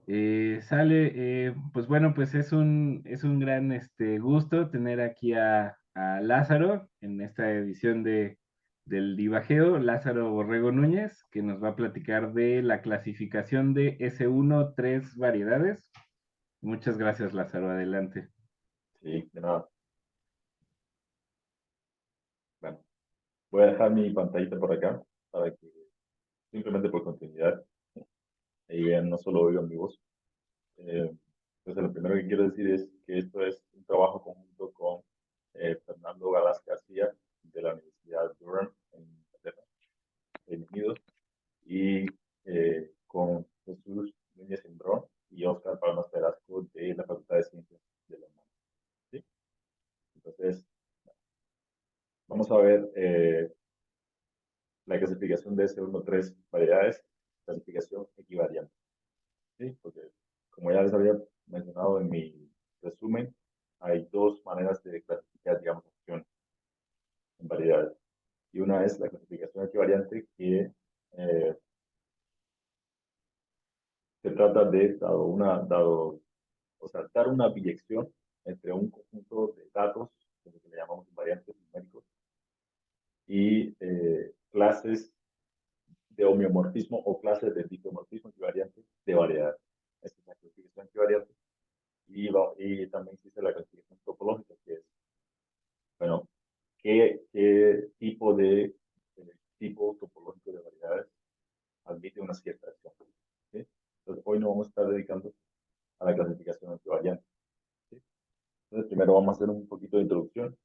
Pues bueno, pues es un gran gusto tener aquí a Lázaro en esta edición del Divajeo, Lázaro Borrego Núñez, que nos va a platicar de la clasificación de S1, tres variedades. Muchas gracias, Lázaro, adelante. Sí, de nada. Bueno, voy a dejar mi pantallita por acá para que simplemente por continuidad ahí vean, no solo oigan mi voz. Entonces, lo primero que quiero decir es que esto es un trabajo conjunto con Fernando Galás García de la Universidad de Durham en Inglaterra, Reino Unido, y con Jesús Núñez Embrón y Oscar Palmas Perasco de la Facultad de Ciencias de la UNAM. ¿Sí? Entonces, vamos a ver la clasificación de S1-3 variedades, clasificación equivariante. ¿Sí? Porque, como ya les había mencionado en mi resumen, hay dos maneras de clasificar, digamos, opciones en variedades. Y una es la clasificación equivariante, que se trata de, dar una biyección entre un conjunto de datos, lo que le llamamos invariantes numéricos, y clases de homeomorfismo o clases de dipomorfismo equivariante de variedad. Esta es la clasificación equivariante. Y también existe la clasificación topológica, que es, bueno, qué tipo topológico de variedades admite una cierta acción. ¿Sí? Entonces, hoy nos vamos a estar dedicando a la clasificación equivariante. ¿Sí? Entonces, primero vamos a hacer un poquito de introducción.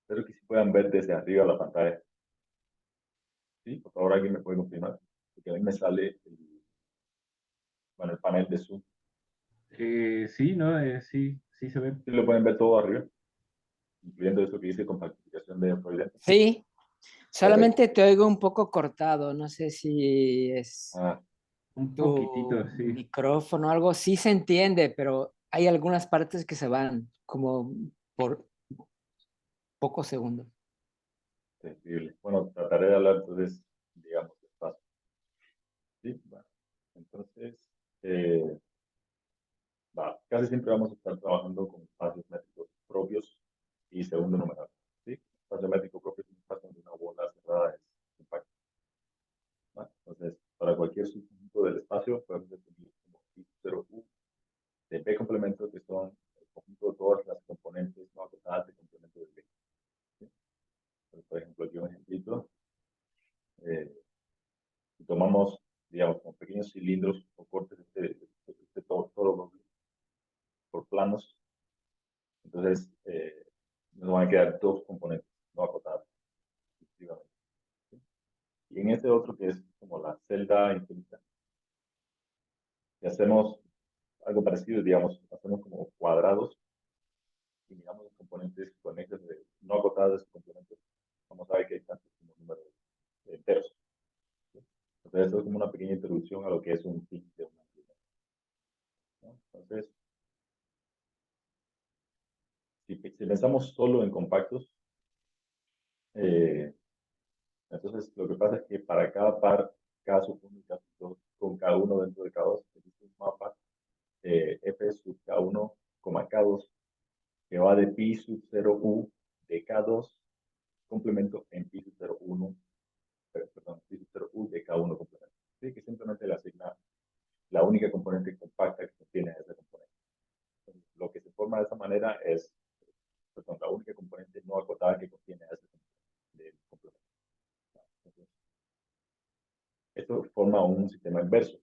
Espero que si puedan ver desde arriba la pantalla. ¿Sí? Por favor, alguien me puede confirmar. Porque a mí me sale el panel de Zoom. Sí, ¿no? Sí se ve. ¿Sí lo pueden ver todo arriba? Incluyendo eso que dice compactificación de Freudian. Sí, Perfecto. solamente te oigo un poco cortado. No sé si es Ah, Un tu poquitito, sí. micrófono o algo. Sí se entiende, pero hay algunas partes que se van como por pocos segundos. terrible. Bueno, trataré de hablar entonces, digamos, despacio. ¿Sí? Bueno, entonces, eh, casi siempre vamos a estar trabajando con espacios métricos propios y segundo numeral. ¿Sí? Espacio métrico propio es un espacio donde una bola cerrada es compacta. Entonces, para cualquier subconjunto del espacio, podemos definir como I0U de B complemento, que son el conjunto de todas las componentes no acotadas del complemento de B. ¿Sí? Entonces, por ejemplo, aquí un ejemplito. Si tomamos, digamos, como pequeños cilindros o cortes todo por planos, entonces nos van a quedar dos componentes no acotados. ¿Sí? Y en este otro, que es como la celda infinita, y hacemos algo parecido, digamos, hacemos como cuadrados y miramos los componentes conexos no acotados de esos componentes. Vamos a ver que hay tantos como números enteros. ¿Sí? Entonces, esto es como una pequeña introducción a lo que es un fin de una actividad, ¿no? Entonces, si pensamos solo en compactos, entonces lo que pasa es que para cada par, cada subunidad, cada subdot, con cada uno dentro de cada dos, existe un mapa F sub K1, K2, que va de pi sub 0u de K2 complemento en pi sub 0,1, perdón, pi sub 0u de K1 complemento. ¿Sí? Que simplemente le asigna la única componente compacta que contiene ese componente. Entonces, lo que se forma de esa manera es, perdón, la única componente no acotada que contiene ese complemento. Entonces, esto forma un sistema inverso.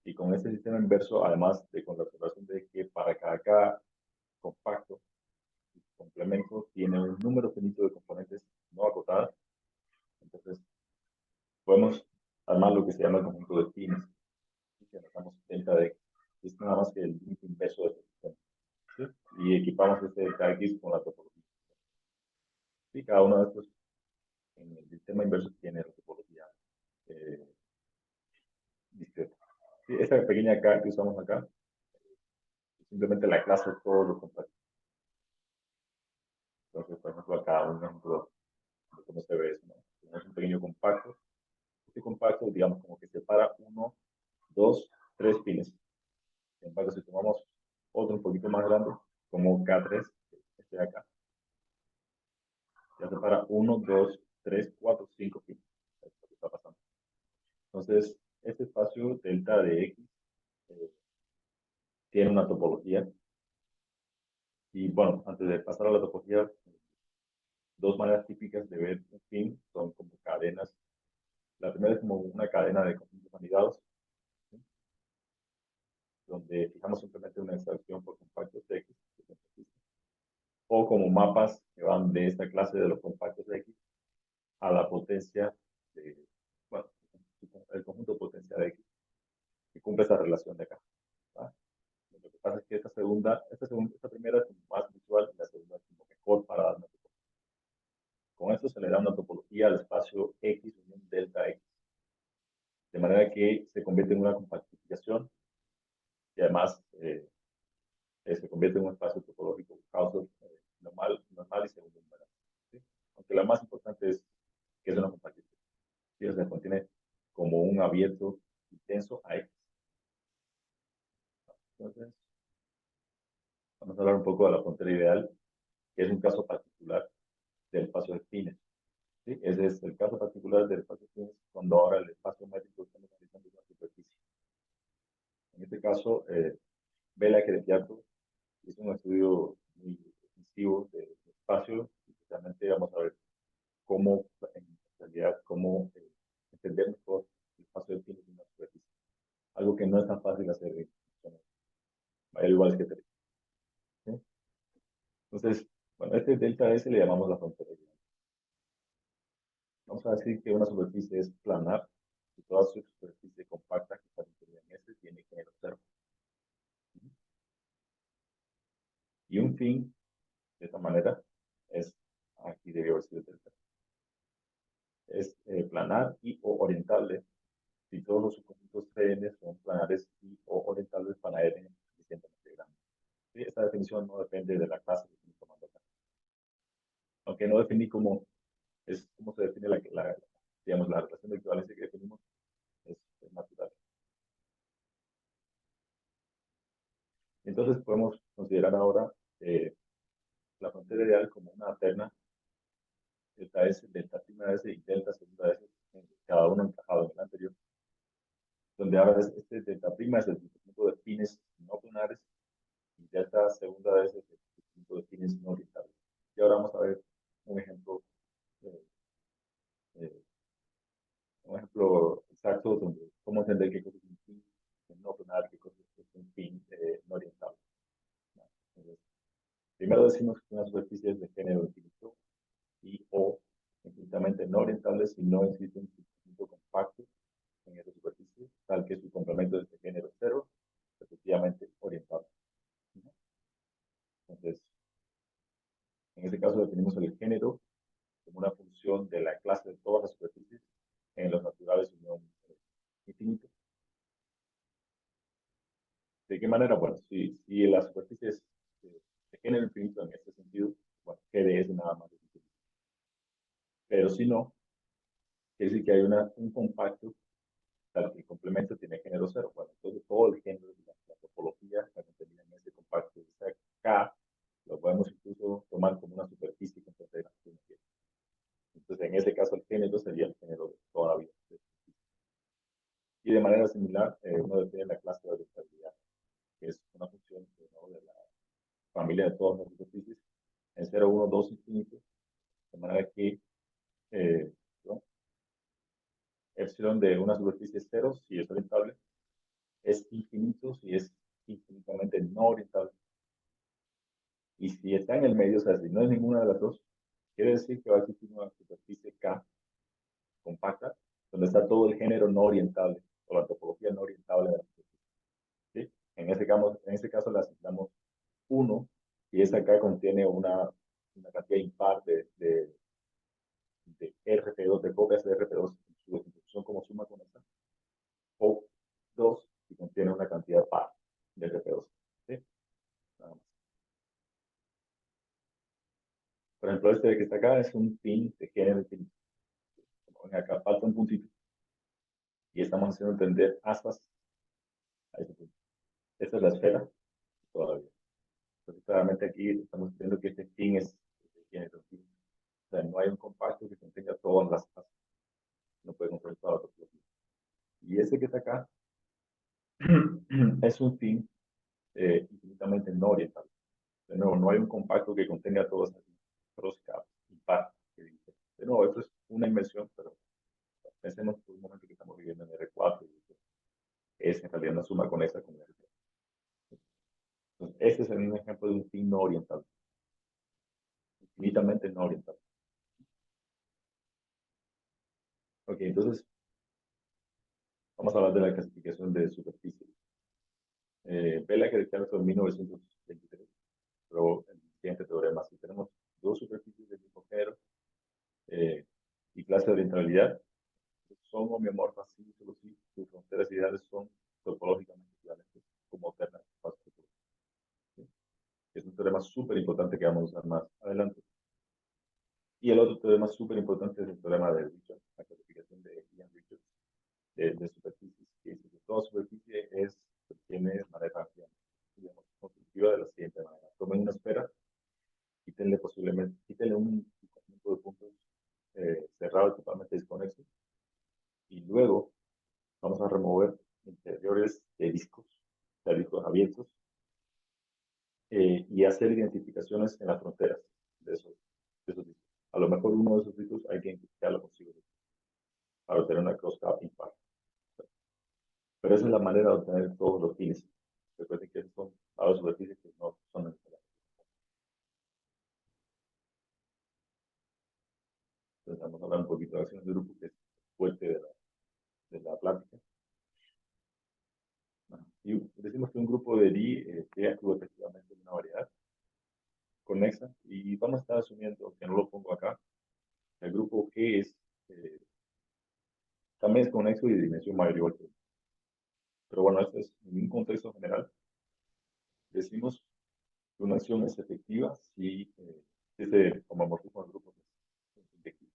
Y con este sistema inverso, además de con la observación de que para cada compacto, el complemento tiene un número finito de componentes no acotadas, entonces podemos armar lo que se llama el conjunto de pines, que anotamos delta de x. Es nada más que el límite inverso de este sistema. ¿Sí? Y equipamos este delta x con la topología. ¿Sí? Cada uno de estos en el sistema inverso tiene la topología discreta. ¿Sí? Esta pequeña k que usamos acá es simplemente la clase de todos los compactos. Entonces, por ejemplo, acá un ejemplo de cómo se ve eso, ¿no? Tenemos un pequeño compacto. Ok, este compacto, digamos, como que separa 1, 2, 3 pines. Sin embargo, si tomamos otro un poquito más grande, como K3, este de acá, ya separa 1, 2, 3, 4, 5 pines. Esto es lo que está pasando. Entonces, este espacio delta de X eh, tiene una topología. Y bueno, antes de pasar a la topología, dos maneras típicas de ver un pin son como cadenas. La primera es como una cadena de conjuntos anidados, ¿sí? Donde fijamos simplemente una extracción por compactos de X, o como mapas que van de esta clase de los compactos de X a la potencia de, bueno, el conjunto de potencia de X, que cumple esa relación de acá, ¿va? Lo que pasa es que esta primera es como más visual y la segunda es como mejor para darnos. Con esto se le da una topología al espacio X unión delta X, de manera que se convierte en una compactificación y además se convierte en un espacio topológico causa normal y segundo numeral, ¿sí? Aunque la más importante es que es una compactificación, ¿sí? O sea, contiene como un abierto intenso a X. Entonces, vamos a hablar un poco de la frontera ideal, que es un caso particular del espacio de Fines. ¿Sí? Ese es el caso particular del espacio de Fines, cuando ahora el espacio métrico estamos analizando una superficie. En este caso, Vela Querepiato hizo un estudio muy extensivo de espacio y precisamente vamos a ver cómo, en realidad, cómo entender mejor el espacio de Fines en una superficie. Algo que no es tan fácil hacer en mayor igual que 3. ¿Sí? Entonces, bueno, este delta S le llamamos la frontera ideal. Vamos a decir que una superficie es planar y toda su superficie compacta que está incluida en S tiene género cero. Y un fin, de esta manera, es, aquí debió haber sido delta, es planar y o orientable si todos los subconjuntos CN son planares y o orientables para R suficientemente grandes. ¿Sí? Esta definición no depende de la clase que estamos tomando acá. Aunque no definí cómo se define digamos, la relación de equivalencia que definimos, es natural. Entonces podemos considerar ahora la frontera ideal como una terna delta S, delta prima S y delta segunda S, cada uno encajado en el anterior, donde ahora este delta prima es el conjunto de pines no planares y delta segunda S es el conjunto de pines no orientables. Y ahora vamos a ver un ejemplo, eh, eh, exacto donde cómo entender qué cosa es un pin no planar, qué cosa es un pin no orientable. Entonces, primero decimos que una superficie es de género infinito y o infinitamente no orientable si no existe un conjunto compacto en esa superficie, tal que su complemento es de género cero, efectivamente orientable. Entonces, en este caso definimos el género como una función de la clase de todas las superficies en los naturales unión infinito. ¿De qué manera? Bueno, si la superficie es de género infinito en este sentido, bueno, GDS nada más es infinito. Pero si no, quiere decir que hay un compacto tal que el complemento tiene género cero. Bueno, entonces todo el género de la topología que contenida en ese compacto, esa K, lo podemos incluso tomar como una superficie con fronteras. Entonces, en ese caso, el género sería el género de toda la vida. Y de manera similar, uno define la clase de orientabilidad, que es una función, ¿no?, de la familia de todas las superficies en 0, 1, 2, infinito, de manera que ¿no?, epsilon de una superficie es 0 si es orientable, es infinito si es infinitamente no orientable. Y si está en el medio, o sea, si no es ninguna de las dos, quiere decir que va a existir una superficie K compacta, donde está todo el género no orientable, o la topología no orientable de la superficie. ¿Sí? En ese caso le asignamos 1, y esta K contiene una cantidad impar de RP2, de copias de RP2, su definición como suma con esta, o 2, y contiene una cantidad par de RP2. ¿Sí? Nada más. Por ejemplo, este que está acá es un pin de género infinito. Acá falta un puntito. y estamos haciendo entender aspas a ese punto. Esta es la esfera todavía. Entonces, claramente aquí estamos viendo que este fin tiene dos fines. O sea, no hay un compacto que contenga todas las aspas. No puede contener todas las aspas. Y este que está acá es un fin infinitamente no oriental. De nuevo, no hay un compacto que contenga todas las pros, caps y par. De nuevo, esto es una inversión, pero pensemos por un momento que estamos viviendo en R4 y es en realidad una suma con esta con R3. Entonces, este es un ejemplo de un fin no oriental. Infinitamente no oriental. Ok, entonces vamos a hablar de la clasificación de superficie. Vela que declara esto en 1923, pero el siguiente teorema, si tenemos dos superficies del mismo género y clase de orientalidad, son homeomorfas sí, solo si sus fronteras ideales son topológicamente equivalentes como ternas espacio. ¿Sí? Es un teorema súper importante que vamos a usar más adelante. Y el otro teorema súper importante es el teorema de Richards, la clasificación de Ian Richards de superficies, que dice que toda superficie tiene manera, digamos, constructiva de la siguiente manera. Tomen una esfera, quítenle un conjunto de puntos cerrado y totalmente desconexo, y luego vamos a remover interiores de discos abiertos, y hacer identificaciones en las fronteras de esos discos. A lo mejor uno de esos discos hay que identificarlo consigo para obtener una cross-cap impar. Pero esa es la manera de obtener todos los fines. Recuerden que son a las superficies que no son necesarias. Entonces vamos a hablar un poquito de acciones de grupo, que es fuerte de la plática. Y decimos que un grupo de Lie actúa efectivamente en una variedad conexa, y vamos a estar asumiendo, que no lo pongo acá, el grupo G también es conexo y de dimensión mayor o igual que 1. Pero bueno, esto es en un contexto general. Decimos que una acción es efectiva si ese homomorfismo del grupo es efectivo.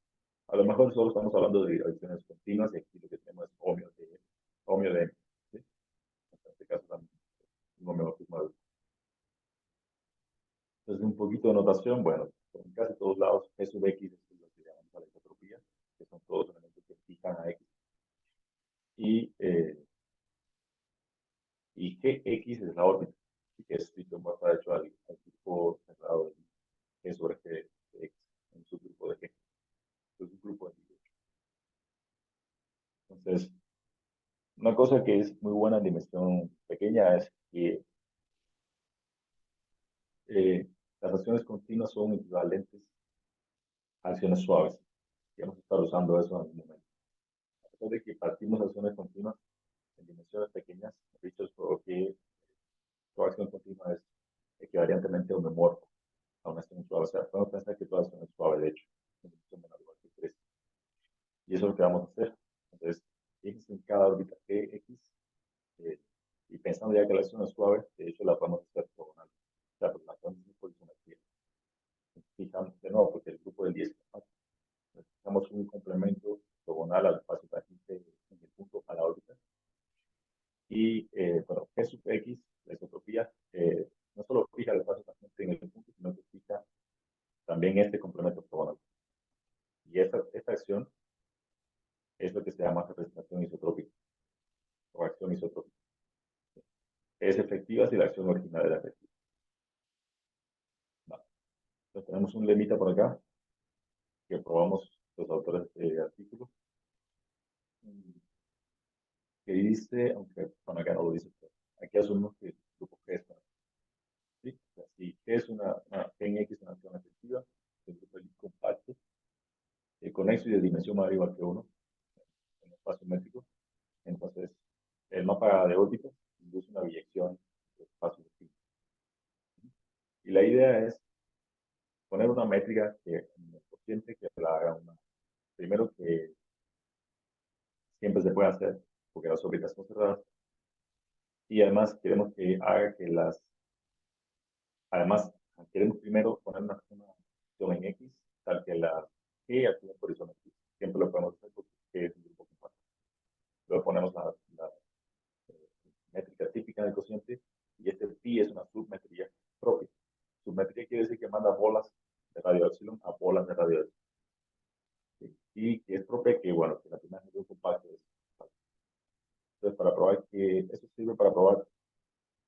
A lo mejor solo estamos hablando de acciones continuas y aquí lo que tenemos es homio de M. ¿Sí? En este caso también un homomorfismo del grupo. Entonces, un poquito de notación, bueno, en casi todos lados, G sub X es lo que llamamos la isotropía, que son todos elementos que fijan a X. Y Gx es la órbita, que es isomorfa de hecho al tipo cerrado de G sobre G de X, en su grupo de G. Es un grupo de G. Entonces, una cosa que es muy buena en dimensión pequeña es que las acciones continuas son equivalentes a acciones suaves. Y vamos a estar usando eso en algún momento. A pesar de que partimos de acciones continuas en dimensiones pequeñas, Richards probó que toda acción continua es equivalentemente homomorfo a una acción suave. O sea, podemos pensar que toda acción es suave, de hecho, en dimensión menor igual que 3. Y eso es lo que vamos a hacer. Entonces, X en cada órbita Gx, y pensando ya que la acción es suave, de hecho la podemos hacer ortogonal. O sea, pues la podemos hacer por isometría. Fijamos de nuevo, porque el grupo del 10 es compacto. Necesitamos un complemento ortogonal al espacio tangente en el punto a la órbita. Y, bueno, G sub X, la isotropía, no solo fija el espacio tangente en el punto, sino que fija también este complemento ortogonal. Y esta acción es lo que se llama representación isotrópica o acción isotrópica. Es efectiva si la acción original era efectiva. Vale. Entonces tenemos un lemita por acá que probamos los autores de artículo, que dice, aunque bueno, acá no lo dice, pero aquí asumimos que el grupo G es para. ¿Sí? O sea, si G es una en X una acción efectiva, el grupo es compacto, conexo y de dimensión mayor o igual que 1 en el espacio métrico. Entonces, el mapa de órbitas induce una biyección de espacio de tiempo. Y la idea es poner una métrica que consciente que la haga primero que siempre se puede hacer porque las órbitas son cerradas, y además queremos que haga que además queremos primero poner una acción en X tal que la G actúe por isometría. Siempre lo podemos hacer porque G es un grupo compacto. Luego Submetría quiere decir que manda bolas de radio epsilon a bolas de radio epsilon. ¿Sí? Y que es propia que, bueno, que la primera es compacto. Entonces, para probar que eso sirve para probar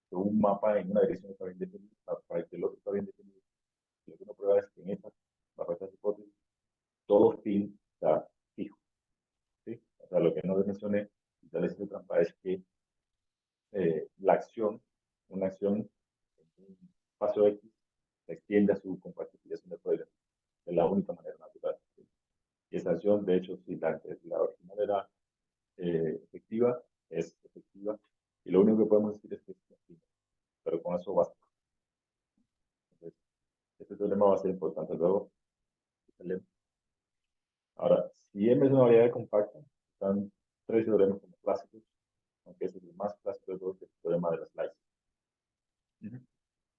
que un mapa en una dirección está bien definido, para que el otro está bien definido. Y lo que uno prueba es que en esta, bajo estas hipótesis, todo fin está fijo. ¿Sí? O sea, lo que no les mencioné, y tal vez es trampa, es que la acción, una acción en un espacio X, se extiende a su compactificación de poder de la única manera natural. ¿Sí? Y esa acción, de hecho, si la original era efectiva, es efectiva, y lo único que podemos decir es que es efectiva, pero con eso basta. Entonces, este teorema va a ser importante luego. Ahora, si M es una variedad compacta, están tres teoremas como clásicos, aunque ese es el más clásico de todos, que es el teorema de la slice,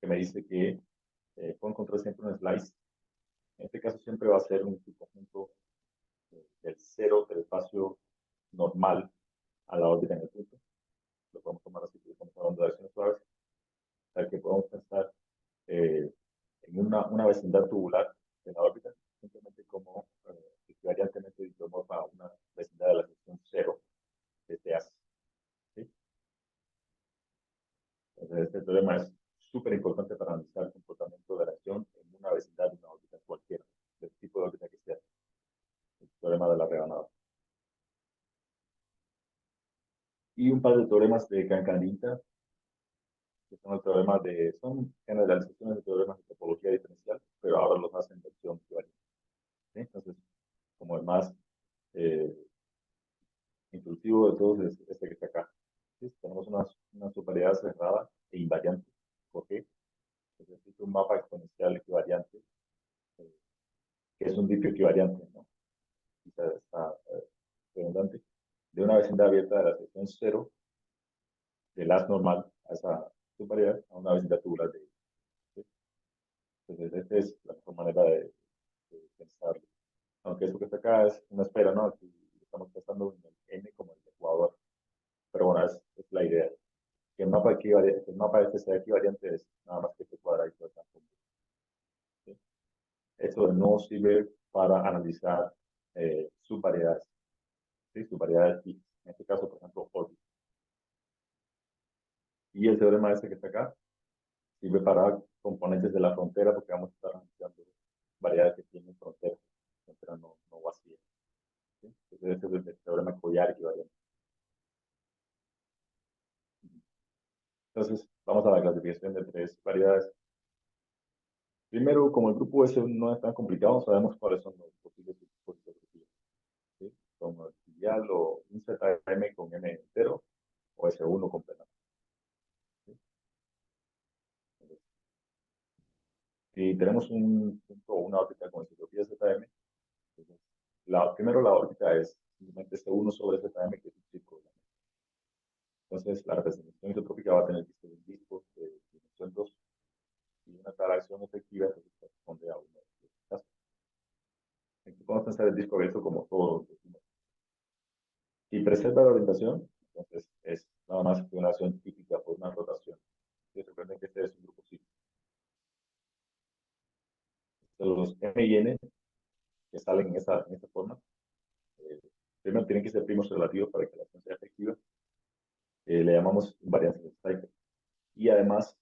que me dice que puedo encontrar siempre un slice. En este caso siempre va a ser un subconjunto del cero del espacio normal a la órbita en el punto. Lo podemos tomar así, porque estamos hablando de acciones suaves. O sea, que podemos pensar en una vecindad tubular de la órbita, simplemente como equivariantemente isomorfa a una vecindad de la sección cero de este ACE. ¿Sí? Entonces, este teorema es súper importante para analizar el comportamiento de la acción en una vecindad de una órbita cualquiera, del tipo de órbita que sea. El teorema de la rebanada. Y un par de teoremas de Cancaninta, que son el teorema son generalizaciones de teoremas de topología diferencial, pero ahora los hacen en versión equivalente. ¿Sí? Entonces, como el más eh, intuitivo de todos es este que está acá. ¿Sí? Tenemos una subvariedad cerrada e invariante. ¿Por qué? Es decir, un mapa exponencial equivariante, que es un diplo equivariante, ¿no? Quizá está redundante, de una vecindad abierta de la sección cero del haz normal a esa subvariedad a una vecindad tubular de. ¿Sí? Entonces, esta es la mejor manera de pensarlo. Aunque eso que está acá es una espera, ¿no? Aquí estamos pensando en el n como el ecuador. Pero bueno, es la idea. Que el mapa este sea equivariante es nada más que este cuadradito de campo. ¿Sí? Eso no sirve para analizar subvariedades. ¿Sí? Subvariedades fijas. En este caso, por ejemplo, órbitas. Y el teorema este que está acá sirve para componentes de la frontera, porque vamos a estar analizando variedades que tienen frontera no vacía. ¿Sí? Entonces, este es el teorema Colliar equivalente. Entonces, vamos a la clasificación de tres variedades. Primero, como el grupo S no es tan complicado, sabemos cuáles son los posibles grupos de grupos. ¿Sí? Como el trivial o un ZM con M entero o S1 completo. ¿Sí? Si tenemos un punto o una órbita con isotropía ZM, entonces, primero la órbita es simplemente S1 sobre ZM, que es un círculo. Entonces, la representación isotrópica va a tener que ser un disco de dimensión 2 y una interacción efectiva que corresponde a uno de los casos. Aquí podemos pensar el disco abierto como todo lo que decimos. Si preserva la orientación, entonces es nada más que una acción típica por una rotación. Recuerden que este es un grupo cíclico. Los M y N que salen en esta forma, primero tienen que ser primos relativos para que la acción sea efectiva. Le llamamos invariancia de Steiger. Y además,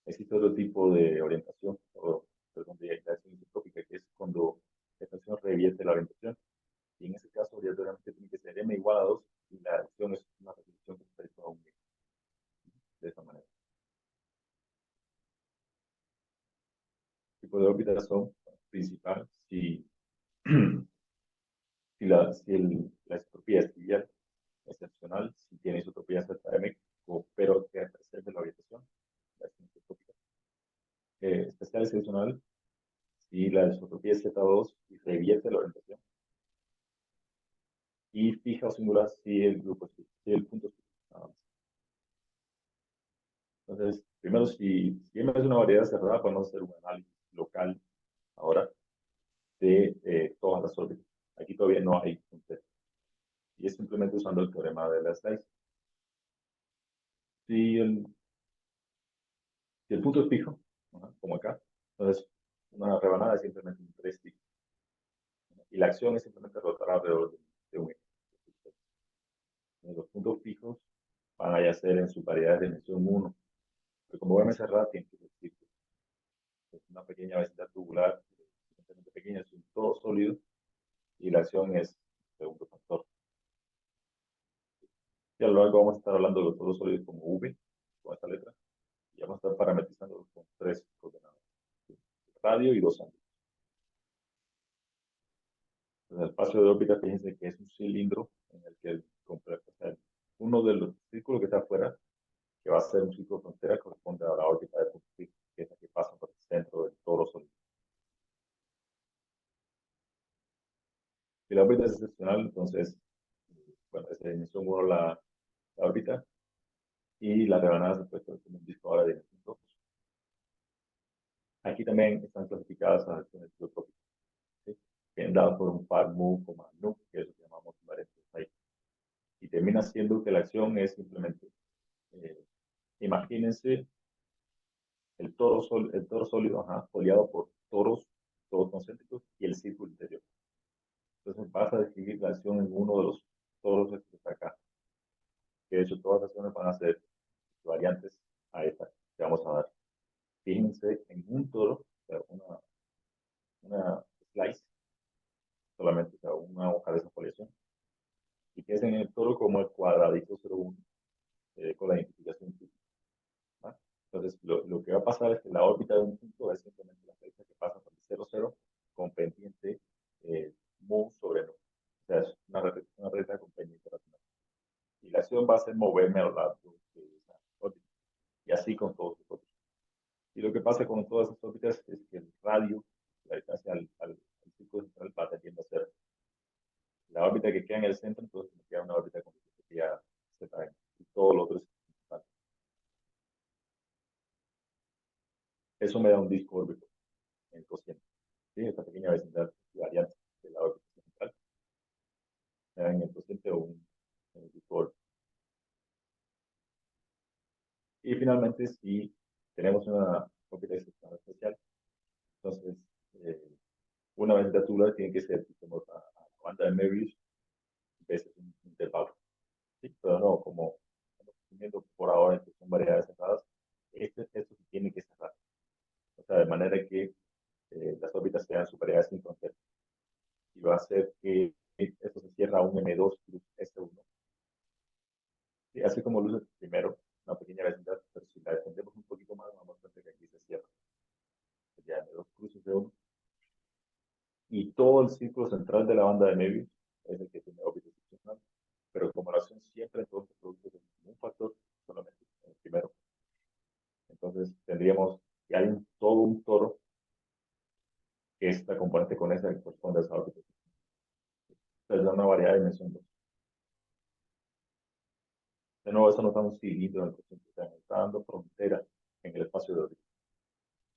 existe otro tipo de orientación, perdón, de acción isotrópica, que es cuando la acción revierte la orientación. Y en ese caso, obligatoriamente tiene que ser M igual a 2 y la acción es una repetición respecto a un M. De esta manera. Tipo de órbitas son principal si, la isotropía es trivial, excepcional, si tiene isotropía ZM, pero que preserve la orientación, la isotropía. Especial excepcional si la isotropía es Z2 y revierte la orientación. Y fija o singular si el grupo es fijo, si el punto es fijo. Entonces, primero, si M es una variedad cerrada, podemos hacer un análisis local ahora de todas las órbitas. Aquí todavía no hay punteros. Y es simplemente usando el teorema de la slice. Si el punto es fijo, como acá, Entonces, una rebanada es simplemente un triángulo. Y la acción es simplemente rotar alrededor de un eje. Los puntos fijos van a yacer en su variedad de dimensión 1. Pero como voy a cerrar, tiene que ser círculo. Es una pequeña vecindad tubular, suficientemente pequeña, es un todo sólido, y la acción es el segundo factor. Y a lo largo vamos a estar hablando de los todos sólidos como V, con esta letra, y vamos a estar parametrizándolos con 3 coordenadas: radio y 2 ángulos. Entonces, el espacio de órbita, fíjense que es un cilindro en el que o sea, uno de los círculos que está afuera, que va a ser un círculo de frontera, corresponde a la órbita de punto fijo, que es la que pasa por el centro del toro sólido. Si la órbita es excepcional, entonces, bueno, es de dimensión 1 la órbita, y la rebanada se puede ver como un disco ahora de dimensión 2. Aquí también están clasificadas las acciones biotrópicas, ¿sí? Vienen dadas por un par mu, nu, que es lo que llamamos invariantes ahí. Y termina siendo que la acción es simplemente, imagínense el toro sólido, foliado por toros concéntricos y el círculo interior. Entonces vas a describir la acción en uno de los toros que está acá. Que de hecho todas las acciones van a ser variantes a esta que vamos a dar. Fíjense en un toro, o sea, una slice, solamente, o sea, una hoja de esa foliación. Y que es en el toro como el cuadradito 01, con la identificación típica. ¿Va? Entonces, lo que va a pasar es que la órbita de un punto es simplemente la flecha que pasa por el 00 con pendiente mu sobre nu. O sea, es una recta con pendiente racional. Y la acción va a ser moverme a lo largo de esa órbita. Y así con todos los otros. Y lo que pasa con todas estas órbitas es que el radio, la distancia al círculo central, va tendiendo a ser la órbita que queda en el centro, entonces me queda una órbita con filosofía Z, y todo lo otro es central. Eso me da un disco órbito en el cociente. ¿Sí? Esta pequeña vecindad variante de la órbita central me da en el cociente o en el disco órbito. Y finalmente, si tenemos una órbita excepcional especial, entonces una vecindad tubular tiene que ser, digamos, a la banda de Möbius veces un intervalo. ¿Sí? Pero no, como estamos viendo por ahora que son variedades cerradas, esto se tiene que cerrar. O sea, de manera que las órbitas sean superiores sin frontera. Y va a hacer que esto se cierra a un M2 plus S1. Y así como luce primero, una pequeña vecindad, pero si la extendemos un poquito más, vamos a ver que aquí se cierra. Sería M2 plus S1. Y todo el círculo central de la banda de Möbius es el que tiene órbita excepcional. Pero como la acción siempre entonces produce un factor, solamente el primero. Entonces tendríamos que hay todo un toro que esta componente con esa que corresponde a esa órbita. Entonces da una variedad de dimensión 2. De nuevo, eso no está un cilindro en el cociente, está dando frontera en el espacio de órbita.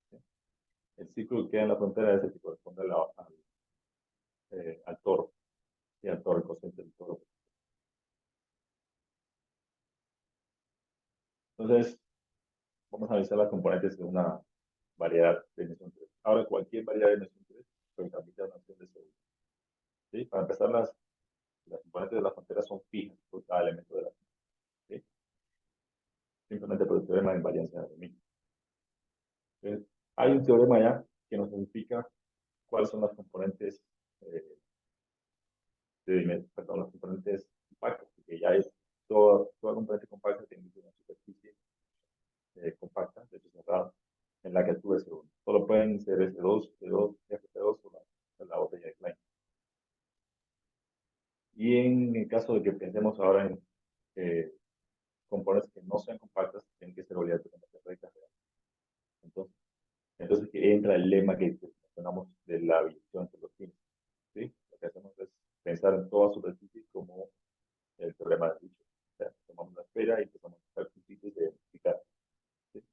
¿Sí? El círculo que queda en la frontera es el que corresponde al toro, y al toro, el cociente del toro. Entonces, vamos a analizar las componentes de una variedad de dimensión 3. Ahora, cualquier variedad de dimensión 3 pues transmite una acción de seguro. ¿Sí? Para empezar, las componentes de la frontera son fijas por cada elemento de la frontera. ¿Sí? Simplemente por el teorema de invariancia de mí. Entonces, hay un teorema ya que nos explica cuáles son las componentes perdón, las componentes compactas, porque ya es toda componente compacta tiene una superficie compacta, de hecho cerrada, en la que actúa S1. Solo pueden ser S2, P2, FP2 o la botella de Klein. Y en el caso de que pensemos ahora en componentes que no sean compactas, tienen que ser obligatoriamente rectas. Entonces que entra el lema que mencionamos de la visión de los fines. ¿Sí? Lo que hacemos es pensar en toda superficie como el teorema del dicho. O sea, tomamos la esfera y empezamos a buscar puntitos de identificar. ¿Sí?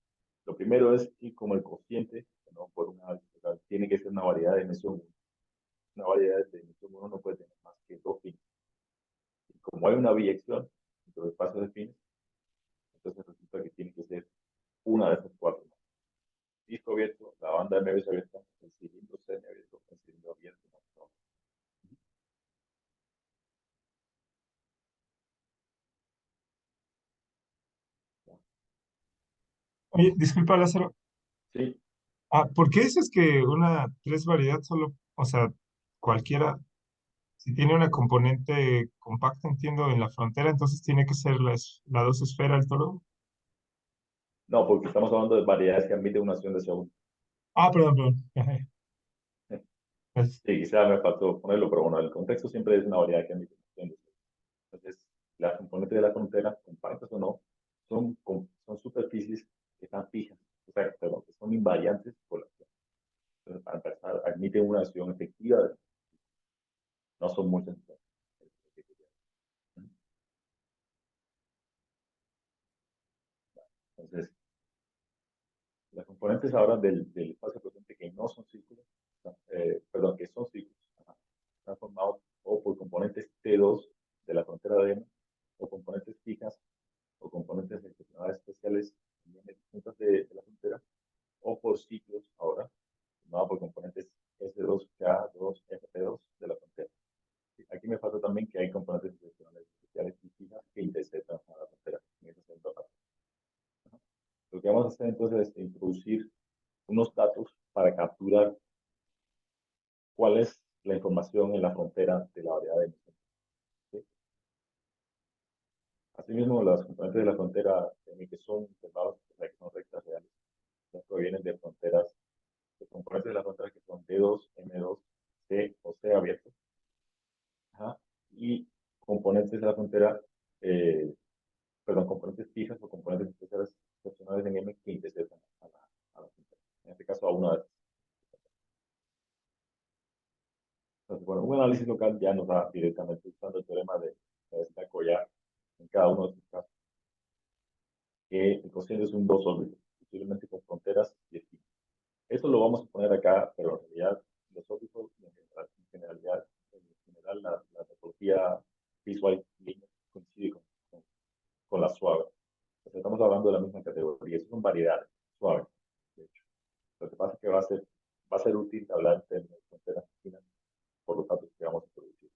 Lo primero es que como el cociente, ¿no? Tiene que ser una variedad de dimensión 1. Una variedad de dimensión 1 no puede tener más que 2 fines. Y como hay una biyección entre los espacios de fines, entonces resulta que tiene que ser una de esas 4. disco abierto, la banda de medios abierta, el cilindro semiabierto, el cilindro abierto. ¿No? Oye, disculpa, Lázaro. Sí, ¿Por qué dices que una tres variedad solo, o sea, cualquiera, si tiene una componente compacta, entiendo, en la frontera, entonces tiene que ser la dos esfera el toro? no, porque estamos hablando de variedades que admiten una acción de segundo. Perdón, perdón. Ajá. Es- Sí, quizá me faltó ponerlo, pero bueno, el contexto siempre es una variedad que admite una acción de segundo. Entonces, las componentes de la frontera, compactas o no, son superficies que están fijas, o sea, perdón, que son invariantes por la acción. Entonces, para empezar, admiten una acción efectiva, no son muchas. Entonces, las componentes ahora del espacio presente que no son círculos, perdón, que son círculos, están formados o por componentes T2 de la frontera de M, o componentes fijas, o componentes excepcionales especiales distintas de la frontera, o por ciclos ahora, formado por componentes S2K2, FP2 de la frontera. Aquí me falta también que hay componentes excepcionales especiales y fijas que interceptan a la frontera en esa segunda parte. Lo que vamos a hacer entonces es introducir unos datos para capturar cuál es la información en la frontera de la variedad de emisión. ¿Sí? Asimismo, las componentes de la frontera que son observados, que son rectas reales, provienen de fronteras, de componentes de la frontera que son D2, M2, C o C abierto, y componentes de la frontera, perdón, componentes fijas o componentes especiales excepcionales en M que interceptan a la frontera. En este caso, a una de. Entonces, bueno, un análisis local ya nos da directamente usando el teorema de la Collar en cada uno de estos casos, que el cociente es un dos órbitas, posiblemente con fronteras y esquinas. Esto lo vamos a poner acá, pero en realidad los órbitos, en general la topología visual coincide con la suave. Entonces, estamos hablando de la misma categoría, esas son variedades suaves, de hecho. Lo que pasa es que va a ser útil hablar en términos de fronteras y esquinas por los datos que vamos a producir.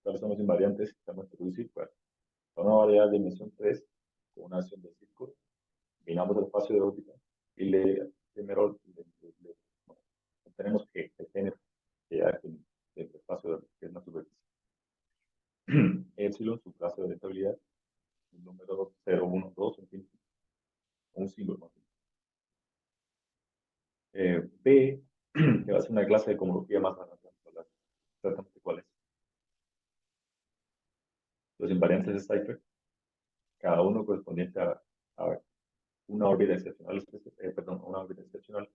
¿Cuáles son los invariantes que vamos a producir? Bueno, para una variedad de dimensión 3 con una acción de círculo, combinamos el espacio de órbita y primero bueno, tenemos que tener que hay el espacio de órbita, que es una superficie. Epsilon, su clase de estabilidad, un número 0, 1, 2, en fin, un símbolo. P, que va a ser una clase de homología más adelante, exactamente cuál es. Los invariantes de Cypher, cada uno correspondiente a una órbita excepcional, perdón, una órbita excepcional.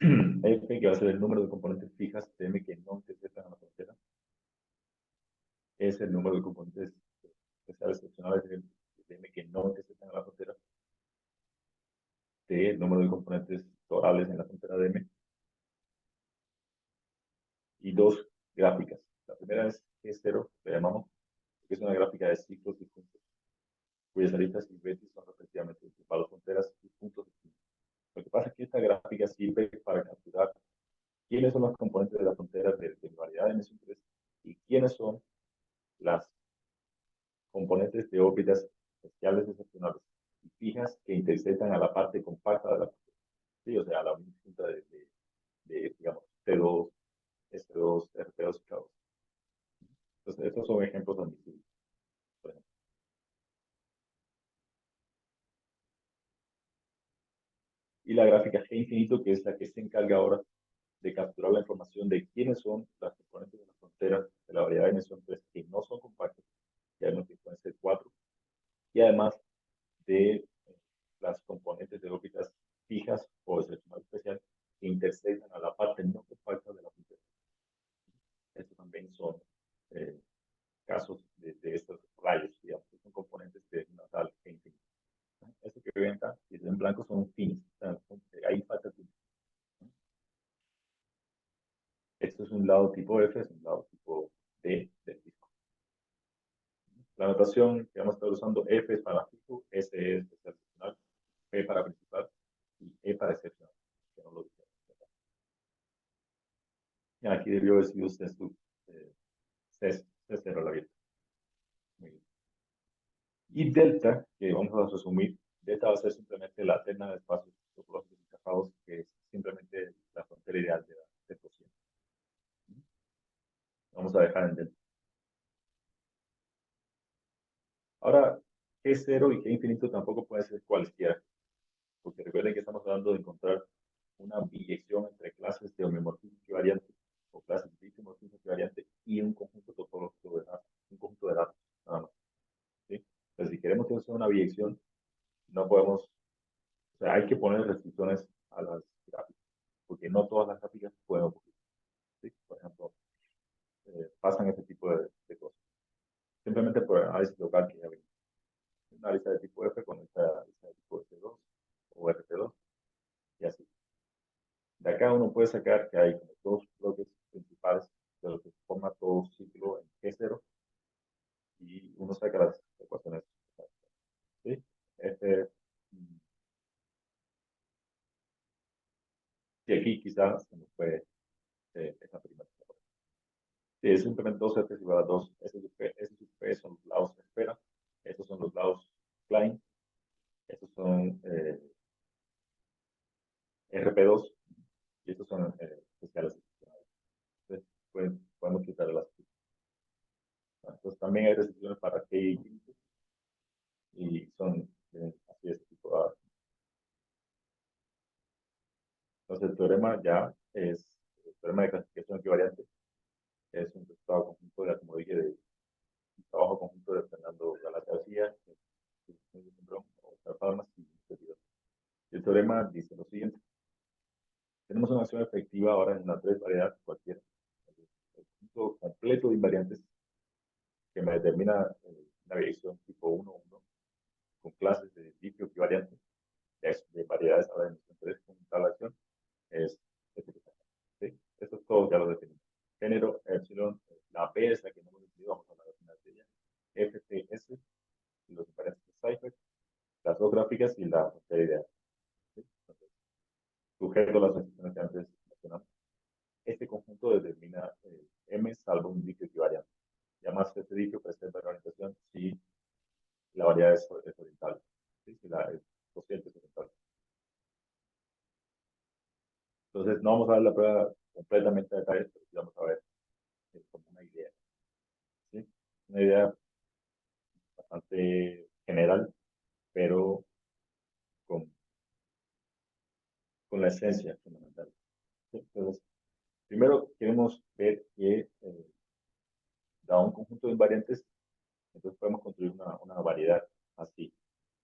F, que va a ser el número de componentes fijas de M que no interceptan a la frontera, es el número de componentes especiales excepcionales de M que no interceptan a la frontera, T, el número de componentes torales en la frontera de M, y dos gráficas. La primera es G0, le llamamos, que es una gráfica de ciclos y puntos, cuyas aristas y vértices son respectivamente intervalos, fronteras y puntos distintos. Lo que pasa es que esta gráfica sirve para capturar quiénes son los componentes de la frontera de variedad de emisión 3 y quiénes son las componentes de órbitas especiales excepcionales y fijas que interceptan a la parte compacta de la frontera. Sí, o sea, a la punta de, digamos, T2, S2, RP2 y K2. Entonces, estos son ejemplos admisibles. Por ejemplo. Y la gráfica G infinito, que es la que se encarga ahora de capturar la información de quiénes son las componentes de la frontera de la variedad de emisión 3 que no son compactas, ya vemos que pueden ser 4, y además de las componentes de órbitas fijas o de selección especial que intersectan a la parte no compacta de la frontera. Estos también son casos de estos rayos, digamos, que son componentes de una tal G infinita. Esto que ven acá, si en blanco son finos, ahí falta tinta. Esto es un lado tipo F, es un lado tipo D del disco. La notación que vamos a estar usando, F es para fijo, S es excepcional, P para principal y E para excepcional. Que no lo dije. Y aquí debió decir usted su C0 la abierta. Muy bien. Y delta, que vamos a resumir, delta va a ser simplemente la terna de espacios topológicos encajados, que es simplemente la frontera ideal del cociente. Vamos a dejar en delta. Ahora, G0 y G infinito tampoco puede ser cualquiera, porque recuerden que estamos hablando de encontrar una biyección entre clases de homeomorfismo equivariante o clases de isomorfismo equivariante y un conjunto topológico de datos, un conjunto de datos, nada más. ¿Sí? Entonces, si queremos hacer una biyección, no podemos, o sea, hay que poner restricciones a las gráficas, porque no todas las gráficas pueden ocurrir. ¿Sí? Por ejemplo, pasan este tipo de cosas. Simplemente por análisis local que ya vimos. Una lista de tipo F con esta lista de tipo F2 o RP2 y así. De acá uno puede sacar que hay como dos bloques principales de lo que forma todo ciclo en G0 y uno saca las ecuaciones. ¿Sí? Este, y aquí quizás se nos fue esa primera. Sí, es simplemente 2F igual a 2 S sub P. S sub P son los lados de espera. Estos son los lados Klein. Estos son RP2 y estos son escalas. Entonces, podemos quitar las. Entonces, también hay restricciones para K y son así de este tipo. Entonces, el teorema ya es el teorema de clasificación equivariante. Es un resultado conjunto de, como dije, de un trabajo conjunto de Fernando Galaz García, y el teorema dice lo siguiente. Tenemos una acción efectiva ahora en una tres variedad cualquiera. El conjunto completo de invariantes que me determina una biyección tipo 1,1 con clases de difio equivariante de variedades ahora en tres con tal acción es este. ¿Sí? Esto es todo, ya lo definimos. Género, epsilon, la P es la que no hemos definido, vamos a hablar al final de ella. FTS, y los invariantes de Seifert, las dos gráficas y la frontera ideal. ¿Sí? Entonces, sujeto a las restricciones que antes mencionamos. Este conjunto determina M salvo un difio equivariante. Y además, este difio presenta la orientación si la variedad es oriental. ¿Sí? Si el cociente es oriental. Entonces, no vamos a ver la prueba completamente a detalle, pero sí vamos a ver como una idea. ¿Sí? Una idea bastante general, pero con la esencia fundamental. ¿Sí? Entonces, primero queremos ver que dado un conjunto de invariantes, entonces podemos construir una variedad así.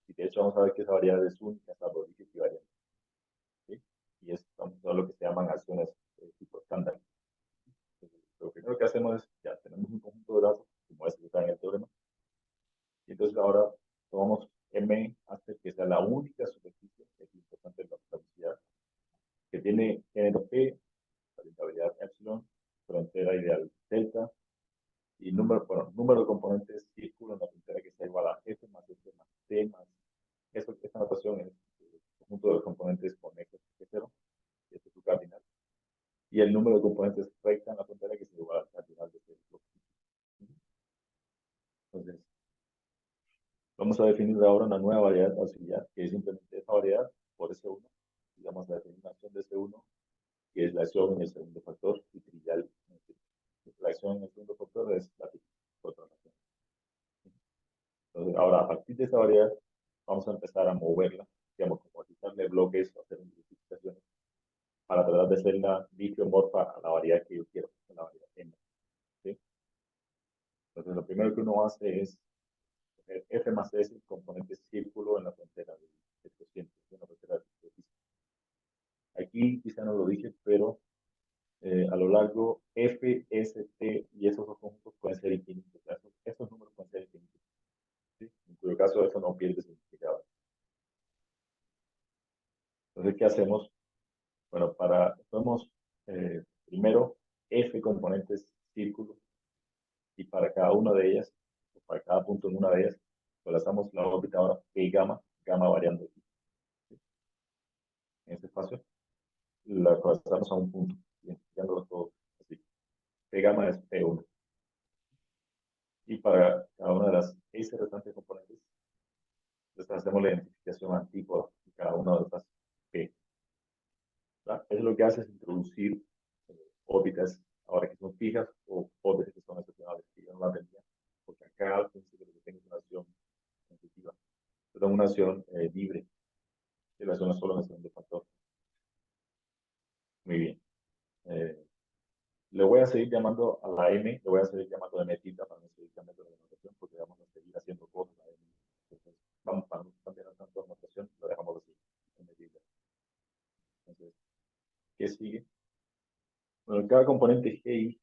Y de hecho vamos a ver que esa variedad es única, es algorítmica equivariante. ¿Sí? Y es todo lo que se llaman acciones tipo estándar. Lo primero que hacemos es, ya tenemos un conjunto de datos, como este que está en el teorema, y entonces ahora tomamos M hasta que sea la única superficie, que es importante la velocidad, que tiene género P, variabilidad epsilon, frontera ideal delta, y número de componentes círculo en la frontera que sea igual a F más F más T más. Esta notación es el conjunto de los componentes conexos G0, y este es su cardinal. Y el número de componentes recta en la frontera que sea igual al cardinal de este. Entonces, vamos a definir ahora una nueva variedad auxiliar, que es simplemente esta variedad por S1. Y vamos a definir una acción de S1, que es la acción en el segundo factor, y trivial. La acción en el segundo factor es la otra acción. Entonces, ahora, a partir de esta variedad, vamos a empezar a moverla, digamos, como quitarle bloques o hacer multiplicaciones para tratar de hacerla difeomorfa a la variedad que yo quiero, a la variedad M. ¿Sí? Entonces, lo primero que uno hace es F más S, componente círculo en la frontera del cociente, en la frontera del cociente. Aquí quizá no lo dije, pero a lo largo F, S, T y esos dos conjuntos pueden ser infinitos. Esos números pueden ser infinitos. ¿Sí? En cuyo caso eso no pierde significado. Entonces, ¿qué hacemos? Bueno, podemos primero F componentes círculo y para cada una de ellas Para cada punto en una de ellas, colapsamos la órbita ahora P gamma, gamma variando aquí, ¿sí? En este espacio, la colapsamos a un punto, identificándolo todo así. P gamma es P1. Y para cada una de las 6 restantes componentes, entonces hacemos la identificación antípoda de cada una de estas P. ¿Verdad? Eso lo que hace es introducir órbitas ahora que son fijas o órbitas que son excepcionales, que yo no la tenía, porque acá al principio lo que tengo es una acción sensitiva, pero una acción libre, que la acción es solo una acción de factor. Muy bien. Le voy a seguir llamando a la M, le voy a seguir llamando M tilde para no seguir cambiando la notación, porque vamos a seguir haciendo cosas a M. Entonces, vamos para no cambiar tanto la notación, lo dejamos así, M tilde. Entonces, ¿qué sigue? Bueno, cada componente GI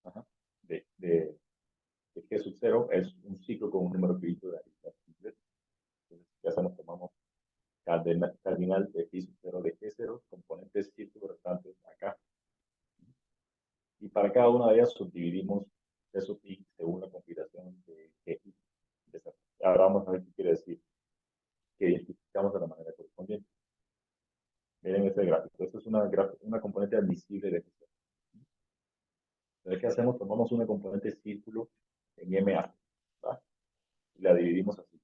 ajá, de G sub 0 es un ciclo con un número finito de aristas simples. Entonces, ya hacemos, tomamos cardinal de G sub 0 de G0, componentes círculos restantes acá. Y para cada una de ellas subdividimos G sub I según la configuración de GI. Ahora vamos a ver qué quiere decir, que identificamos de la manera correspondiente. Miren este gráfico. Esto es una componente admisible de G0. Entonces, ¿qué hacemos? Tomamos una componente círculo en MA, ¿va? Y la dividimos así.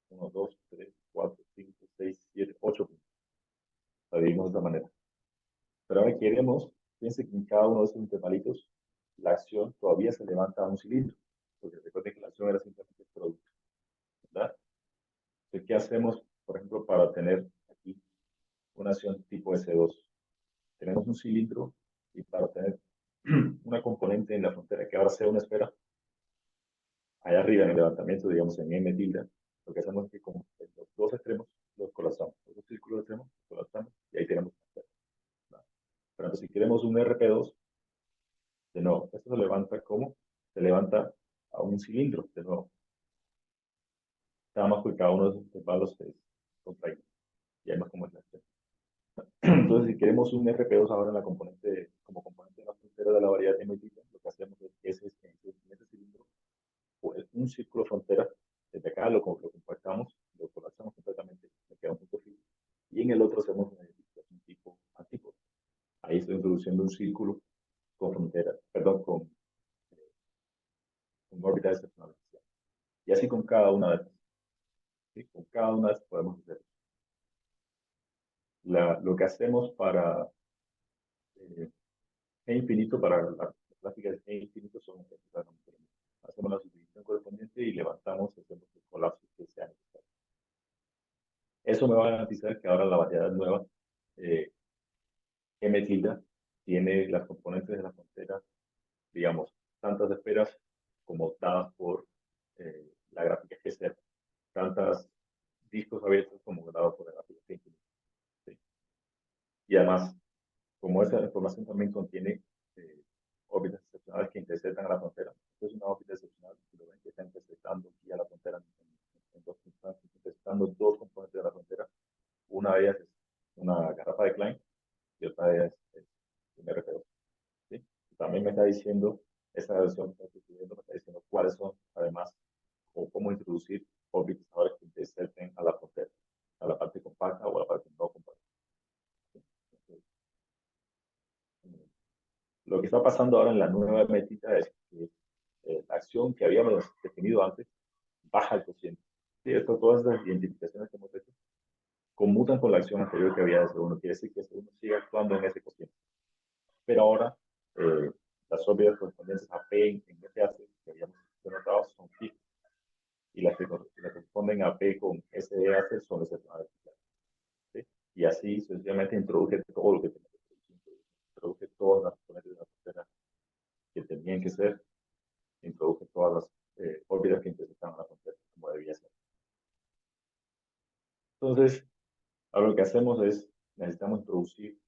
1, 2, 3, 4, 5, 6, 7, 8 puntos. La dividimos de esta manera. Pero ahora queremos, fíjense que en cada uno de estos intervalitos, la acción todavía se levanta a un cilindro. Porque recuerden que la acción era simplemente el producto, ¿verdad? Entonces, ¿qué hacemos, por ejemplo, para tener aquí una acción tipo S2? Tenemos un cilindro y para tener una componente en la frontera que ahora sea una esfera, allá arriba en el levantamiento, digamos en M tilde, lo que hacemos es que como los dos extremos los colapsamos, los dos círculos extremos los colapsamos y ahí tenemos una esfera, ¿verdad? Pero entonces, si queremos un RP2, de nuevo, esto se levanta como se levanta a un cilindro, de nuevo. Nada más porque cada uno de esos intervalos es contraído. Y además como es la esfera. Entonces, si queremos un RP2 ahora en la componente, como componente de la frontera de la variedad M tilde, lo que hacemos es que en ese cilindro, pues, un círculo frontera, desde acá lo compactamos, lo colapsamos completamente, me queda un punto fijo. Y en el otro hacemos una identificación tipo antípoda. Ahí estoy introduciendo un círculo con frontera, perdón, con órbita excepcional. Y así con cada una de estas. ¿Sí? Con cada una de estas podemos hacer. Lo que hacemos para G infinito, para las gráficas de G infinito, son hacemos la subdivisión correspondiente y levantamos y hacemos el colapso que sea necesario. Eso me va a garantizar que ahora la variedad nueva, M tilde, tiene las componentes de la frontera, digamos, tantas esferas como dadas por la gráfica G0, tantas discos abiertos como dados por la gráfica G infinito. ¿Sí? Y además, como esa información también contiene órbitas excepcionales que intersectan a la frontera. Esto es una órbita excepcional, si lo ven, que está intersectando aquí a la frontera en dos instantes, intersectando dos componentes de la frontera. Una de ellas es una garrafa de Klein y otra de ellas es un RP2. ¿Sí? También me está diciendo, esta versión que estoy escribiendo me está diciendo cuáles son, además, o cómo introducir órbitas ahora que intersecten a la frontera, a la parte compacta o a la parte no compacta. ¿Sí? Entonces, lo que está pasando ahora en la nueva métrica es que la acción que habíamos definido antes baja el cociente. ¿Sí? Todas las identificaciones que hemos hecho conmutan con la acción anterior que había de segundo. Quiere decir que segundo sigue actuando en ese cociente. Pero ahora las órbitas correspondientes a P en FAC que habíamos denotado son fijas. Y las que corresponden a P con SEAC son excepcionales. ¿Sí? Y así sucesivamente introduce todo lo que tenemos. Introduce todas las componentes de la frontera que tenían que ser, introduce todas las órbitas que intersectan a la frontera, como debía ser. Entonces, ahora lo que hacemos es, necesitamos introducir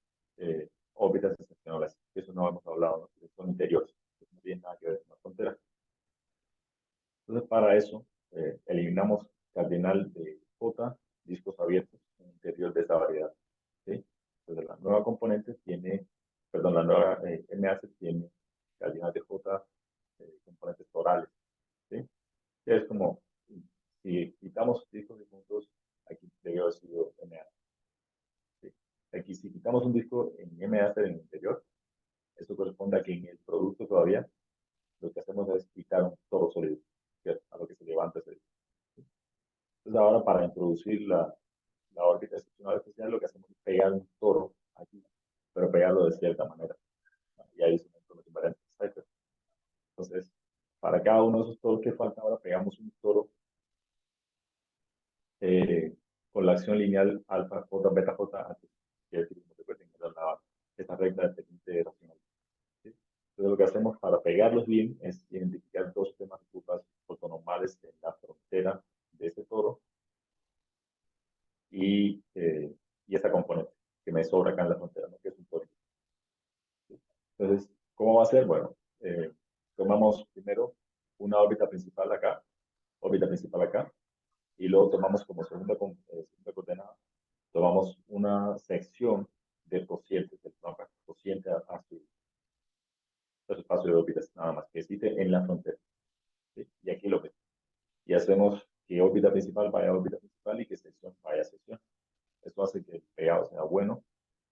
órbitas excepcionales, que eso no hemos hablado, ¿no? Que son interiores, que no tienen nada que ver con la frontera. Entonces, para eso, eliminamos cardinal de J, discos abiertos, en el interior de esta variedad. ¿Sí? Entonces, la nueva componente tiene, perdón, la nueva MAC tiene cardinal de J, componentes torales. ¿Sí? debió haber sido MA. ¿Sí? Aquí, si quitamos un disco en MA en el interior, eso corresponde a que en el producto todavía lo que hacemos es quitar un toro sólido, que es a lo que se levanta ese disco. Entonces, ahora para introducir la órbita excepcional especial, lo que hacemos es pegar un toro aquí, pero pegarlo de cierta manera. Y ahí se los invariantes de Cypher. Entonces, para cada uno de esos toros que faltan, ahora pegamos un toro con la acción lineal alfa, j, beta, j, antes que recuerden, esta regla de pendiente racional. ¿Sí? Entonces, lo que hacemos para pegarlos bien es identificar dos temas de curvas ortonormales en la frontera de ese toro y esta componente que me sobra acá en la frontera, ¿no? Que es un toro. ¿Sí? Entonces, ¿cómo va a ser? Bueno, tomamos primero una órbita principal acá, y luego tomamos como segunda coordenada, tomamos una sección de cocientes, del mapa cociente a su espacio de órbitas, nada más que existe en la frontera. ¿Sí? Y aquí lo ves. Y hacemos que órbita principal vaya a órbita principal y que sección vaya a sección. Esto hace que el pegado sea bueno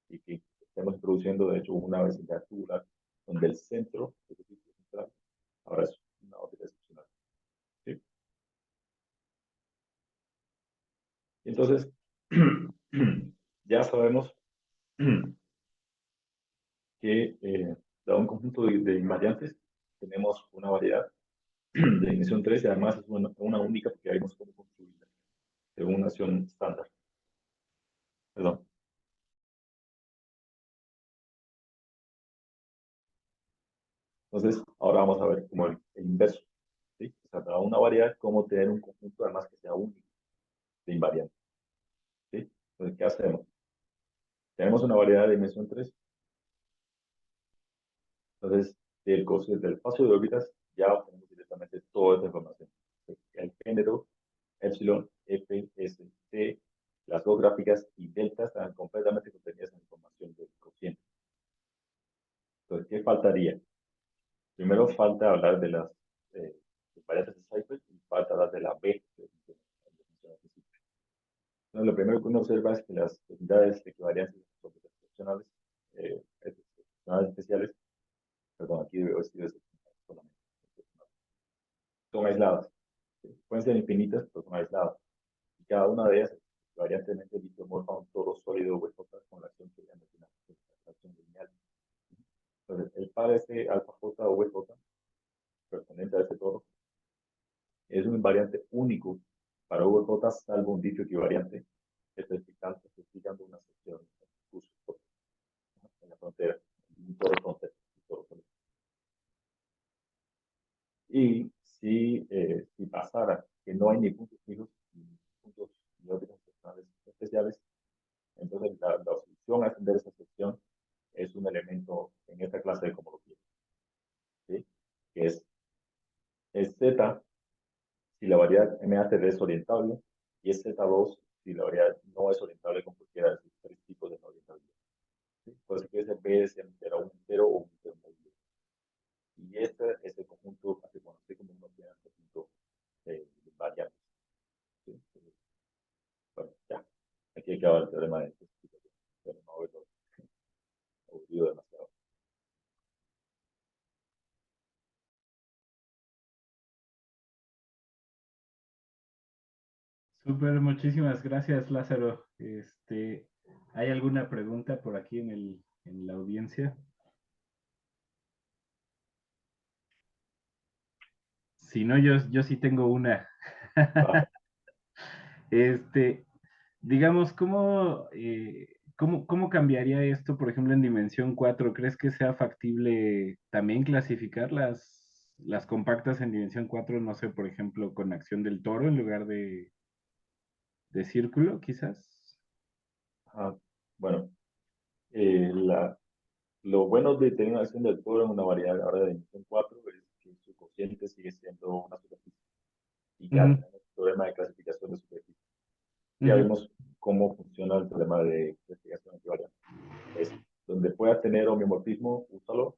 y que estemos introduciendo, de hecho, una vecindad tubular donde el centro, es decir, central, ahora es una órbita excepcional. ¿Sí? Entonces, ya sabemos que, dado un conjunto de invariantes, tenemos una variedad de dimensión 3 y además es una única porque vemos cómo construirla según una acción estándar. Perdón. Entonces, ahora vamos a ver como el inverso. ¿Sí? O sea, para una variedad, cómo tener un conjunto además que sea único de invariantes. ¿Sí? Entonces, ¿qué hacemos? Tenemos una variedad de dimensión 3. Entonces, del espacio de órbitas ya obtenemos directamente toda esta información. El género, epsilon, f, s, t, las dos gráficas y delta están completamente contenidas en la información del cociente. Entonces, ¿qué faltaría? Primero falta hablar de las variantes de Cypher y falta hablar de la B. Entonces, lo primero que uno observa es que las unidades equivariantes son excepcionales, excepcionales especiales, perdón, aquí debo decir solamente, son aisladas. Pueden ser infinitas, pero son aisladas. Y cada una de ellas variantemente isomorfa un toro sólido VJ con la acción que ya mencionamos, la acción lineal. Entonces, el par este alfa J o VJ, correspondiente a este toro, es un invariante único para VJ, salvo un dicho equivariante, especificando una sección en la frontera, un toro frontera. Y si pasara que no hay ni puntos fijos, ni puntos ni órbitas especiales, entonces la solución a extender esa sección es un elemento en esta clase de homología, ¿sí? Que es Z si la variedad MACD es orientable y es Z2 si la variedad no es orientable con cualquiera de sus tres tipos de no orientabilidad. ¿Sí? Por eso que ese B es entero un entero o un entero móvil. Y este es el conjunto que se conoce como un conjunto de variables. ¿Sí? Entonces, bueno, ya. Aquí acaba el teorema de especificación. Pero no haberlo aburrido demasiado. Súper, muchísimas gracias, Lázaro. ¿Hay alguna pregunta por aquí en la audiencia? Si no, yo sí tengo una. Este, digamos, ¿cómo cambiaría esto, por ejemplo, en dimensión 4? ¿Crees que sea factible también clasificar las compactas en dimensión 4? No sé, por ejemplo, con acción del toro en lugar de círculo, quizás. Bueno, lo bueno de tener una acción del toro en una variedad ahora de dimensión 4 es que su cociente sigue siendo una superficie. Y ya Ujú, tenemos el problema de clasificación de superficie. Ya ujú, vemos cómo funciona el problema de clasificación equivariante. Es donde puedas tener homeomorfismo, úsalo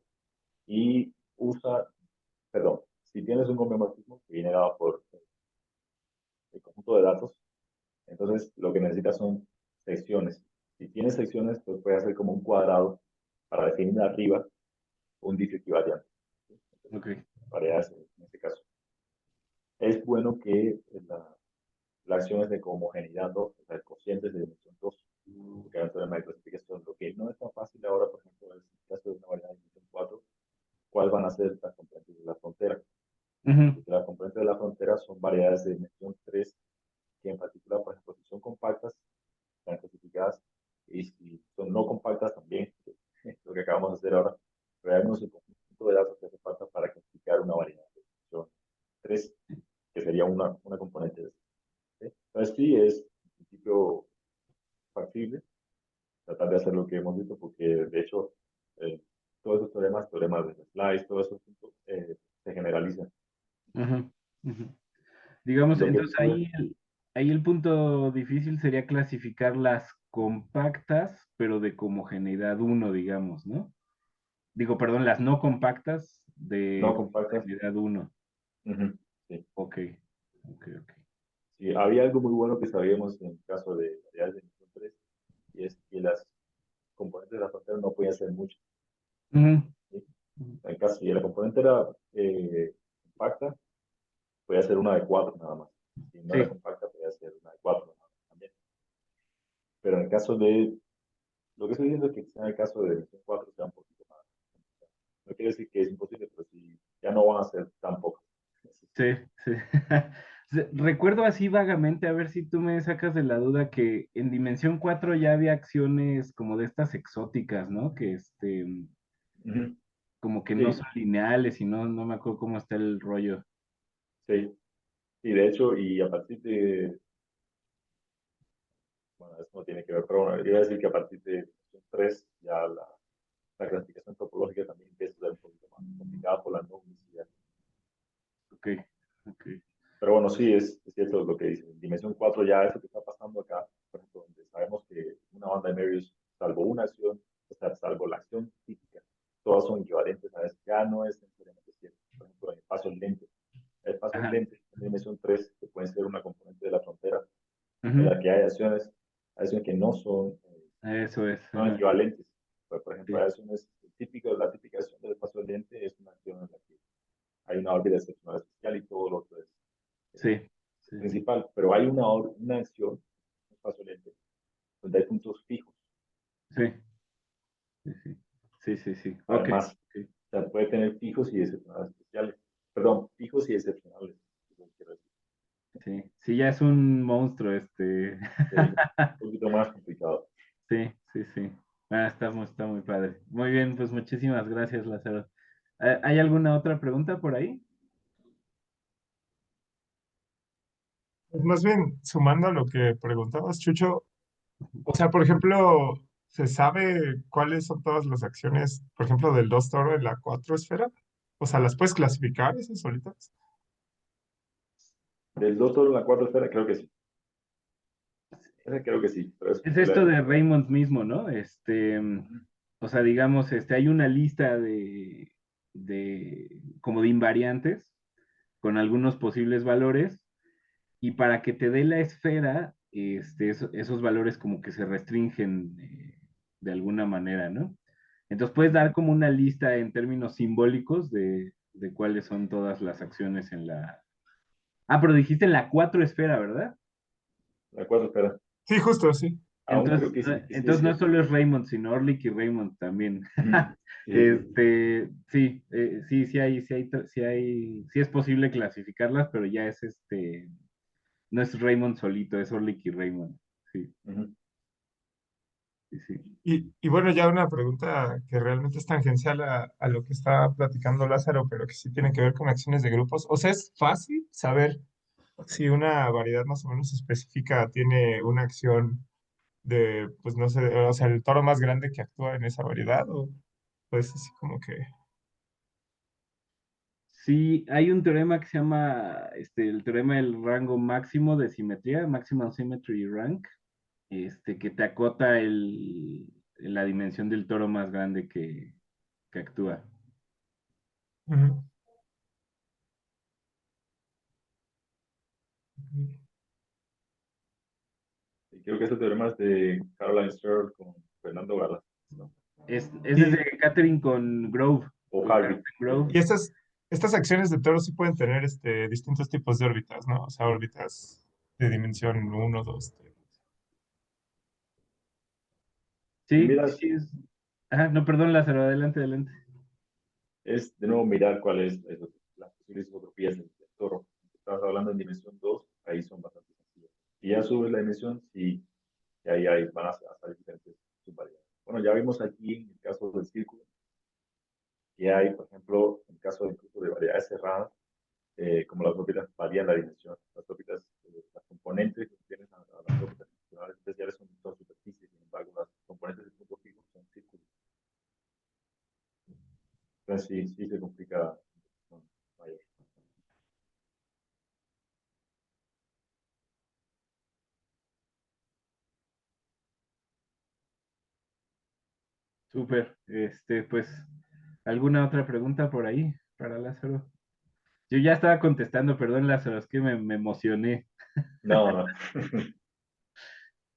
y perdón, si tienes un homeomorfismo que viene dado por el conjunto de datos, Entonces, lo que necesitas son secciones. Si tienes secciones, pues puedes hacer como un cuadrado para definir arriba un dice equivariante. Ok. Variedades en este caso. Es bueno que la acción es de homogeneidad 2, o sea, el cociente es de dimensión 2, porque hay un teorema de clasificación. Lo que no es tan fácil ahora, por ejemplo, es en el caso de una variedad de dimensión 4, cuáles van a ser las componentes de la frontera. Ujú. Porque las componentes de la frontera son variedades de dimensión 3, que en particular, por ejemplo, si son compactas, están clasificadas, y si son no compactas también, lo que acabamos de hacer ahora, crearnos el conjunto de datos que hace falta para clasificar una variedad de dimensión 3, que sería una componente de eso. ¿Sí? Entonces sí, es en principio factible tratar de hacer lo que hemos visto, porque de hecho eh, todos esos teoremas de slice, todos esos puntos se generalizan. Ujú. Ujú. Digamos, Lo que entonces tú ves, ahí el punto difícil sería clasificar las compactas, pero de homogeneidad uno, digamos, ¿no? Digo, perdón, las no compactas no de compactas, homogeneidad uno. uh-huh, sí. Ok, ok, ok. Sí, había algo muy bueno que sabíamos en el caso de variedades de dimensión 3, y es que las componentes de la frontera no podían ser muchas. Ujú. ¿Sí? En el caso, si la componente era compacta, podía ser una de 4 nada más. Si no era Sí, compacta, podía ser una de 4 nada más también. Pero en el caso de, lo que estoy diciendo es que quizá en el caso de dimensión 4 sea un poquito más. No quiere decir que es imposible, pero sí, ya no van a ser tan pocas. sí, sí. Recuerdo así vagamente, a ver si tú me sacas de la duda, que en Dimensión 4 ya había acciones como de estas exóticas, ¿no? Que Ujú. como que no Sí, son lineales y no me acuerdo cómo está el rollo. sí. Y de hecho, y a partir de, bueno, eso no tiene que ver, pero bueno, iba a decir que a partir de dimensión 3 ya la clasificación topológica también empieza a ser un poquito más complicada por la no unicidad. Ok, ok. Pero bueno, sí, es cierto lo que dice. En dimensión 4 ya eso que está pasando acá, por ejemplo, donde sabemos que una banda de medios, salvo una acción, o sea, salvo la acción típica, todas son equivalentes a eso, ya no es necesariamente cierto. Por ejemplo, en espacios lentes. Hay espacios Ajá. lentes en dimensión 3 que pueden ser una componente de la frontera en Ujú. la que hay acciones que no son, Eso es. son Ajá. equivalentes. Por ejemplo, Sí, hay acciones típicas, la típica acción del espacio lente es una acción en la que hay una órbita excepcional especial y todo lo otro es sí, sí, sí. principal, pero hay una acción, un espacio lente, donde hay puntos fijos. Sí, sí, sí. Sí, sí, sí. Ok. Además, Ok. o sea, puede tener fijos y excepcionales especiales. Perdón, fijos y excepcionales. Eso quiero decir. Sí, sí, ya es un monstruo Sí, un poquito más complicado. Sí, sí, sí. Ah, está muy padre. Muy bien, pues muchísimas gracias, Lázaro. ¿Hay alguna otra pregunta por ahí? Pues más bien, sumando a lo que preguntabas, Chucho, o sea, por ejemplo, ¿se sabe cuáles son todas las acciones, por ejemplo, del 2 toro en la 4 esfera? O sea, ¿las puedes clasificar esas solitas? Del 2 sobre la 4 esfera, creo que sí. Ese creo que sí, pero es Es que esto de Raymond mismo, ¿no? ujú, O sea, digamos, hay una lista como de invariantes con algunos posibles valores y para que te dé la esfera, esos valores como que se restringen de alguna manera, ¿no? Entonces puedes dar ujú. como una lista en términos simbólicos de cuáles son todas las acciones en la... Ah, pero dijiste en la 4 esfera, ¿verdad? La 4 esfera. Sí, justo, sí. Aún creo que sí es Entonces no cierto. solo es Raymond, sino Orlick y Raymond también. Ujú. Sí, Sí, sí, sí es posible clasificarlas, pero ya no es Raymond solito, es Orlick y Raymond. Sí, ujú. sí, sí. Y bueno, ya una pregunta que realmente es tangencial a lo que está platicando Lázaro, pero que sí tiene que ver con acciones de grupos. O sea, ¿es fácil saber si una variedad más o menos específica tiene una acción de, pues no sé, o sea, el toro más grande que actúa en esa variedad? O pues así como que... Sí, hay un teorema que se llama el teorema del rango máximo de simetría, Maximal Symmetry Rank, que te acota la dimensión del toro más grande que actúa. Ujú. Creo que ese teorema es de Caroline Searle con Fernando Galas, ¿no? Ese es de Catherine con Grove. O Con Harvey. Catherine Grove. Y estas acciones de toro sí pueden tener distintos tipos de órbitas, ¿no? O sea, órbitas de dimensión uno, 2, 3. Y Sí, miras, sí es. Ah, no, perdón, Lázaro, adelante, adelante. es de nuevo mirar cuál es las posibles isotropías del toro. Estabas hablando en dimensión 2, ahí son bastante sencillas. Y ya subes la dimensión, sí, y ahí van a salir diferentes subvariables. Bueno, ya vimos aquí en el caso del círculo que hay, por ejemplo, en el caso incluso de variedades cerradas, como las órbitas varían la dimensión. Las órbitas, las componentes que tienen a las órbitas funcionales especiales son superficies, sin embargo, las componentes del punto fijo son círculos. Entonces sí se complica mayor. Súper. Pues, ¿alguna otra pregunta por ahí para Lázaro? Yo ya estaba contestando, perdón, Lázaro, es que me emocioné. No, no.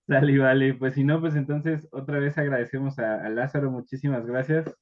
Dale, vale. Pues si no, pues entonces otra vez agradecemos a Lázaro, muchísimas gracias.